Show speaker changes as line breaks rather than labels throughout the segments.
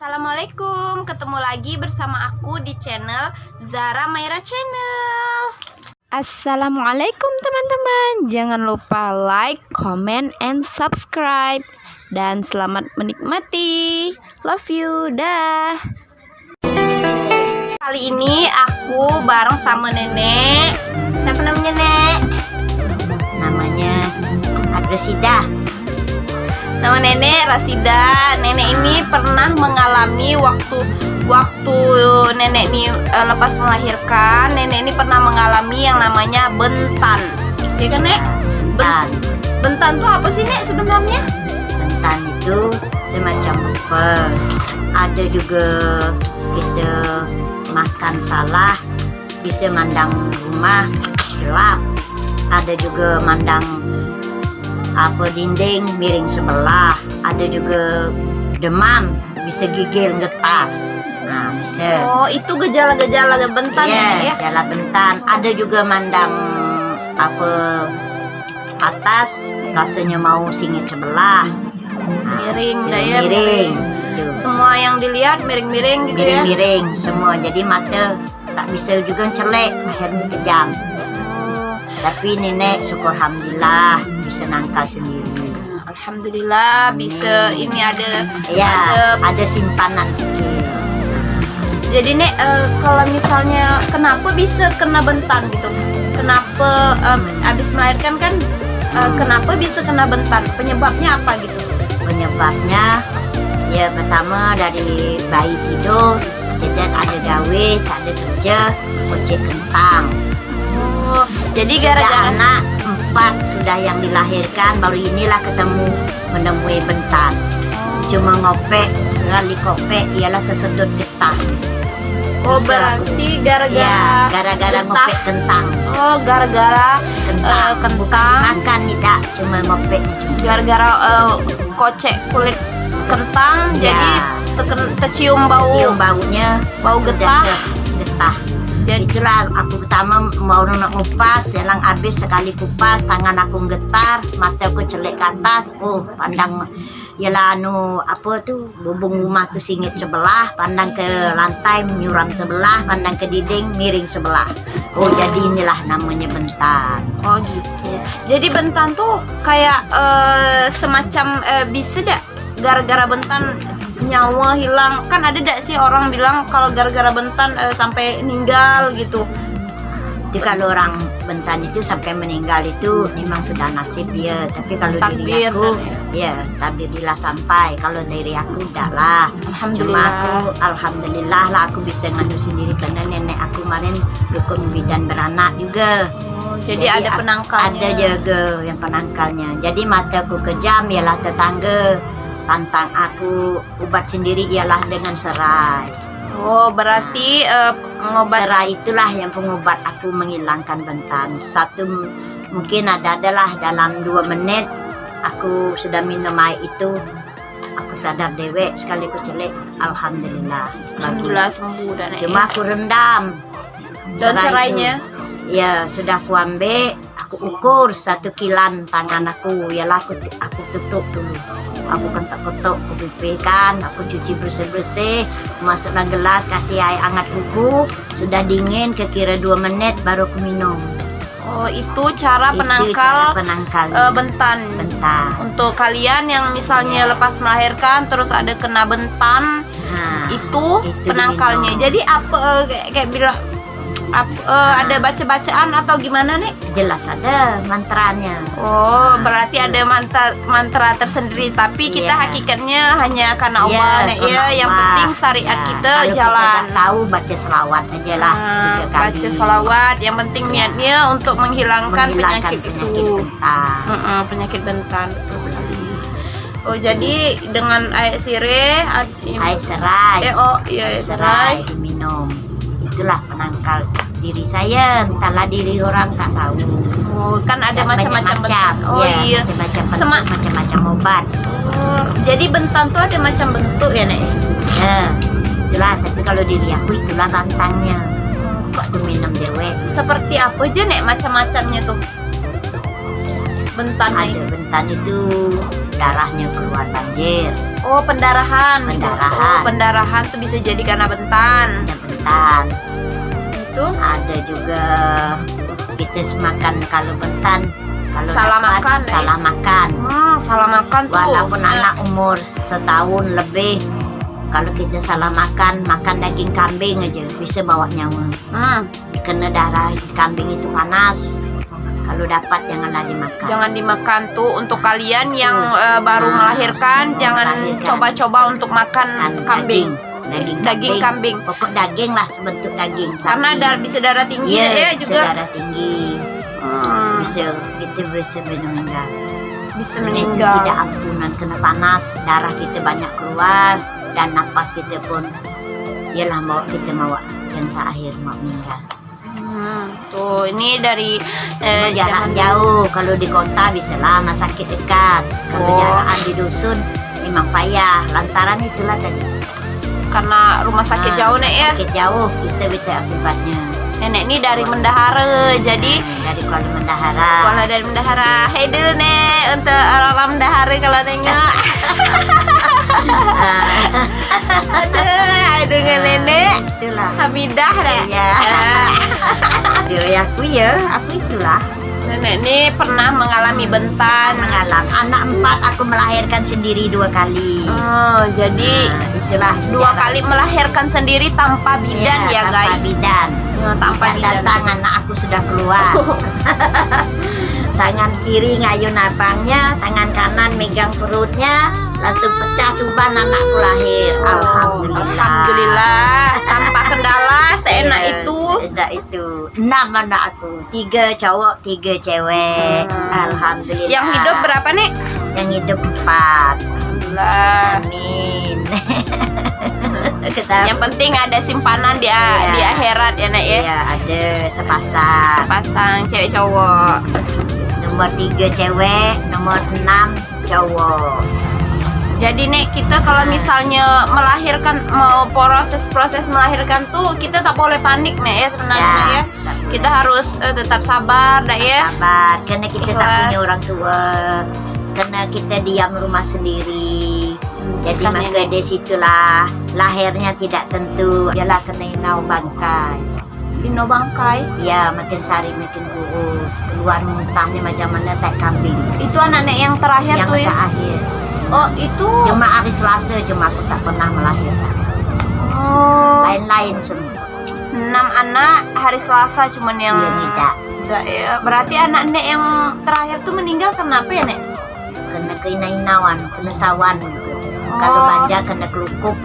Assalamualaikum, ketemu lagi bersama aku di channel Zara Maira Channel. Assalamualaikum teman-teman, jangan lupa like, comment, and subscribe. Dan selamat menikmati. Love you, dah. Kali ini aku bareng sama nenek. Siapa namanya, Nek?
Namanya Rasida.
Nama nenek Rasida. Nenek ini pernah mengalami waktu nenek ini lepas melahirkan. Nenek ini pernah mengalami yang namanya bentan. Ya kan, Nek? Bentan tuh apa sih, Nek, sebenarnya?
Bentan itu semacam apa? Ada juga kita makan salah, bisa mandang rumah gelap. Ada juga mandang dinding miring sebelah. Ada juga demam, bisa gigil getar. Nah, bisa.
Oh, itu gejala-gejala bentan ya?
Gejala bentan. Ada juga mandang atas, rasanya mau singit sebelah.
Miring,
miring.
Semua yang dilihat miring-miring gitu ya?
Miring-miring semua. Jadi mata tak bisa juga celek, akhirnya kejam. Tapi nenek syukur alhamdulillah bisa nangkal sendiri.
Alhamdulillah. Bisa ini ada
simpanan sedikit.
Jadi, Nek, kalau misalnya kenapa bisa kena bentan gitu? Kenapa habis melahirkan kan kenapa bisa kena bentan? Penyebabnya apa gitu?
Penyebabnya ya pertama dari bayi tidur, tidak ada gawe, tak ada kerja, ojek kentang.
Oh, jadi gara-gara
anak 4 sudah yang dilahirkan, baru inilah menemui bentan. Cuma ngopek, sekali kopek ialah tersedot getah.
Oh, berarti gara-gara
ngopek kentang.
Oh, gara-gara kentang.
Makan tidak, cuma ngopek.
Gara-gara kocek kulit kentang, jadi tercium
baunya,
bau getah.
Jadi itulah aku pertama mau nak ngupas, selang habis sekali kupas, tangan aku getar, mata aku celek ke atas, pandang ialah bubung rumah tu singit sebelah, pandang ke lantai menyuram sebelah, pandang ke dinding miring sebelah. Jadi inilah namanya bentan.
Oh gitu. Jadi bentan tuh kayak semacam bisa dak gara-gara bentan nyawa hilang, kan ada dak sih orang bilang kalau gara-gara bentan sampai meninggal gitu.
Itu kalau orang bentan itu sampai meninggal itu memang sudah nasib ya. Tapi kalau diri aku takdirlah sampai. Kalau dari aku tidak lah. Alhamdulillah lah aku bisa ngadu sendiri karena nenek aku kemarin dukun bidan beranak juga.
Jadi ada penangkalnya.
Ada juga yang penangkalnya. Jadi mataku kejam ialah tetangga pantang aku ubat sendiri ialah dengan serai.
Oh, berarti
serai itulah yang pengobat aku menghilangkan bentan. Satu mungkin adalah dalam 2 menit aku sudah minum air itu, aku sadar dewek sekali aku celek. Alhamdulillah
sembuh. Dan
cuma aku rendam
dan serainya
ya sudah aku ambil, aku ukur 1 kilan tangan aku, ialah aku tutup dulu. Aku ketok-ketok, aku pipihkan, aku cuci bersih-bersih, masuklah gelas, kasih air hangat buku, sudah dingin, kira 2 menit baru aku minum.
Oh, itu cara penangkal bentan. Untuk kalian yang misalnya lepas melahirkan terus ada kena bentan, itu penangkalnya. Jadi apa kayak bilang ada baca-bacaan atau gimana, Nek?
Jelas ada mantranya.
Oh, berarti ada mantra tersendiri, tapi kita hakikatnya hanya karena Allah, Nek, ya. Yang penting syariat kita jalan.
Kita tahu baca selawat aja lah.
Baca selawat, yang penting niatnya untuk menghilangkan penyakit itu. Penyakit bentan, betul sekali. Oh, jadi dengan air serai
diminum. Itulah penangkal diri saya, entahlah diri orang tak tahu.
Oh, kan ada macam-macam bentan. Oh iya,
macam-macam obat.
Oh, jadi bentan tuh ada macam bentuk ya, Nek?
Ya, itulah. Tapi kalau diri aku itulah rantangnya. Kok aku minum dewek.
Seperti apa aja, Nek, macam-macamnya tuh? Bentan
ada bentan itu darahnya keluar banjir.
Oh, pendarahan.
Pendarahan.
Oh, pendarahan tuh bisa jadi karena bentan.
Ada bentan.
Itu
Ada juga kita makan kalau bentan. Kalau
Salah
dapat,
makan,
salah makan.
salah makan tuh.
Walaupun
Nah,
anak umur setahun lebih, kalau kita salah makan daging kambing aja bisa bawa nyawa. Karena darah kambing itu panas. Kalau dapat janganlah dimakan.
jangan dimakan tuh. Untuk kalian yang baru
Nah,
melahirkan, jangan
melahirkan.
coba-coba untuk makan
Kan
kambing.
daging
kambing.
Pokok daging lah, sebentuk daging.
Karena bisa darah tinggi
iya,
ya
bisa
juga.
darah tinggi. Bisa kita bisa meninggal.
Bisa
Itu
meninggal.
tidak ampunan, kena panas, darah kita banyak keluar dan napas kita pun ialah kita mau yang terakhir mau meninggal.
Tuh ini dari
Jarak jauh, kalau di kota bisa lah rumah sakit dekat. Kalau
Oh.
jarakan di dusun memang payah. Lantaran itulah tadi.
karena rumah sakit jauh nek ya.
Sakit jauh, bisa akibatnya.
Nenek ini dari Mendahara, jadi
Dari Kuala Mendahara.
kalau dari Mendahara, hey dulu nek untuk orang Mendahara kalau nengok. Aduh dengan nenek
Itulah.
Hamidah deh.
Iya. Aku itulah
Nenek ini pernah mengalami bentan.
mengalami anak 4, aku melahirkan sendiri 2 kali.
Oh, jadi
Itulah
2 kali melahirkan sendiri tanpa bidan ya
tanpa
guys.
bidan.
Ya, tanpa
Tidak
bidan.
datang anak aku sudah keluar. Tangan kiri ngayun abangnya, tangan kanan megang perutnya, langsung pecah tuban anakku lahir.
Alhamdulillah tanpa kendala seenak
Iya,
itu.
seenak itu. 6 anak aku, 3 cowok 3 cewek. Alhamdulillah.
Yang hidup berapa nih?
Yang hidup 4.
Alhamdulillah.
Amin.
Yang penting ada simpanan di
Iya.
di akhirat ya Nek ya.
Iya, ada sepasang.
Pasang cewek cowok.
Nomor 3 cewek, nomor 6 cowok.
Jadi Nek, kita kalau misalnya melahirkan, mau proses melahirkan tuh kita tak boleh panik Nek ya sebenarnya Nek ya.
tak boleh.
Kita harus tetap sabar dah ya.
Sabar, karena kita tak
Ikhlas.
punya orang tua, karena kita diam rumah sendiri. Jadi
Pesan
maka
nenek.
dari situlah lahirnya tidak tentu. Ialah kena inau bangkai.
Dino bangkai.
Ya, makin sari makin kurus. Keluar muntahnya macam mana tak kambing.
Itu anak Nek yang terakhir
Yang
tuh ya.
terakhir.
Oh, itu.
Cuma hari Selasa cuma aku tak pernah melahirkan.
Oh,
Lain-lain semua.
6 anak hari Selasa cuman yang
Iya, tidak.
enggak ya. Berarti anak Nek yang terakhir tuh meninggal kenapa ya Nek?
Kena keinauan, kena sawan. Kalau
Oh.
banja kena kelukup,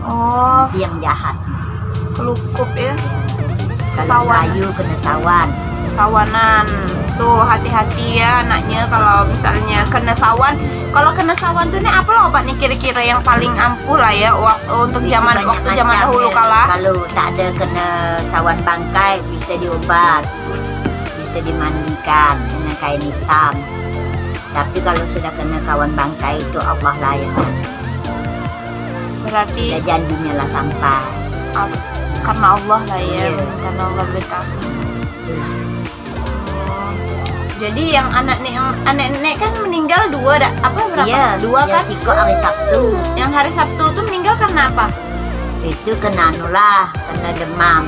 Oh,
itu yang jahat.
kelukup ya.
Kalau
Sawan.
kayu kena sawan.
Sawanan. Tuh hati-hati ya anaknya kalau misalnya kena sawan. Kalau kena sawan tuh Nek apa loh obatnya kira-kira yang paling ampuh lah ya untuk
Itu
zaman
banyak
waktu zaman
macam
dahulu
ya.
kala.
Kalau tak ada kena sawan bangkai bisa diobat, bisa dimandikan dengan kain hitam. Tapi kalau sudah kena kawan bangkai itu Allah lah yang
Berarti
sudah janjinya lah sampai.
karena Allah lah ya,
Iya.
karena Allah berkata. Jadi yang anak Nek kan meninggal 2 apa berapa?
Iya,
2
ya
kan?
siko hari Sabtu.
Yang hari Sabtu tuh meninggal karena apa?
Itu kena anulah, kena demam.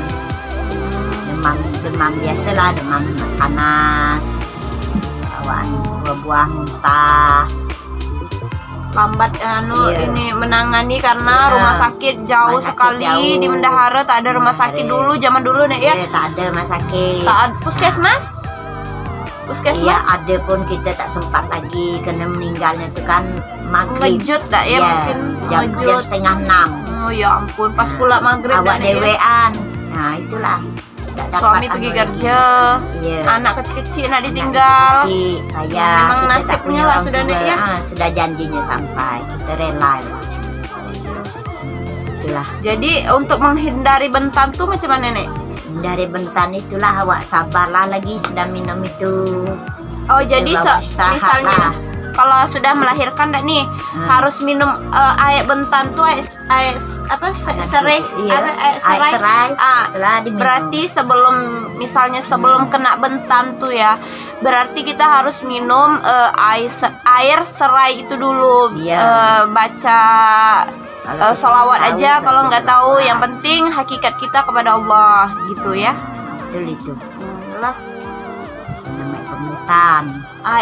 Demam biasa lah, demam panas. Bawaan buah-buah muntah.
Lambat
Iya.
ini menangani karena
Iya.
rumah sakit jauh
Rumah sakit
sekali
jauh.
di Mendahara, tak ada rumah sakit
Mendahara.
dulu zaman dulu Nek ya.
Tak ada rumah sakit.
Tak ada puskesmas? Puskesmas
Iya, ada pun kita tak sempat lagi karena meninggalnya itu kan maghrib.
ngejut tak ya, mungkin
jam
ngejut.
setengah 6.
Oh ya ampun, pas pula maghrib
Awak
dan Nek ya.
dewean. Nah, itulah. Tak dapat
Suami
anu
pergi
lagi.
kerja,
Iya.
anak kecil-kecil nak ditinggal.
Kecil, saya
Memang
kita tak
nasibnya
punya
lah
orang
sudah,
tua.
Nek, ya.
Sudah janjinya sampai, kita rela. Itulah.
Jadi untuk menghindari bentan tuh macam mana Nek?
Dari bentan itulah awak sabarlah lagi sudah minum itu.
Oh jadi
Bawa istirahat
misalnya
lah.
kalau sudah melahirkan dah nih harus minum air bentan tuh serai
Iya. Serai. Setelah diminum.
berarti sebelum kena bentan tuh ya, berarti kita harus minum air serai itu dulu.
Iya.
Baca
Kalau kita
sholawat
tahu,
aja kalau
baca
nggak tahu,
sholawat.
yang penting hakikat kita kepada Allah gitu ya.
Betul itu.
Lah,
Namanya pembentan.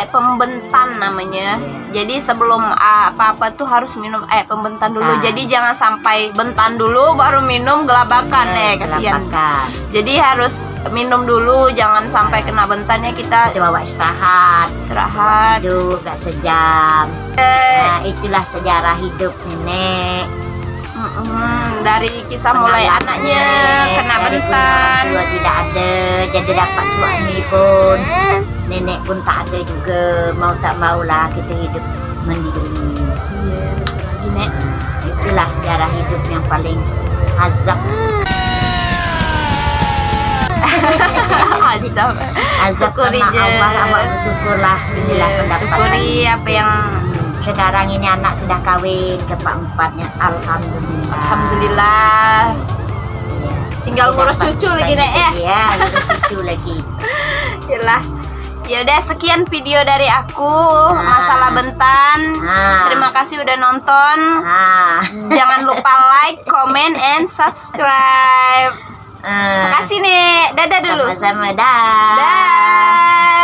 pembentan namanya.
Iya.
Jadi sebelum apa-apa tuh harus minum pembentan dulu.
Bentan.
Jadi jangan sampai bentan dulu baru minum gelabakan kasihan.
Gelabakan.
Jadi harus minum dulu, jangan sampai kena bentannya, kita
Kita bawa istirahat.
istirahat.
Duduk gak sejam. Nah, itulah sejarah hidup nenek.
Dari kisah mulai
Pengalaman
anaknya
nenek,
kena
dari
bentan.
punya orang tua tidak ada, jadi dapat suami pun nenek pun tak ada juga. Mau tak maulah kita hidup mandiri.
Iya, betul lagi, Nek.
Itulah sejarah hidup yang paling azab.
Azab.
Azab
Syukuri
karena
je.
Allah, awak bersyukurlah. Inilah
Iya,
pendapatan.
syukuri apa yang
Sekarang ini anak sudah kawin keempat-empatnya. Alhamdulillah.
alhamdulillah.
Ya.
Tinggal ngurus
Dapat
cucu lagi, Nek, ya.
Iya, ngurus cucu lagi.
Yalah. Ya udah, sekian video dari aku masalah bentan. Terima kasih udah nonton. Jangan lupa like, comment, and subscribe. Makasih nih. Dadah dulu.
Sama-sama dah.
Dah.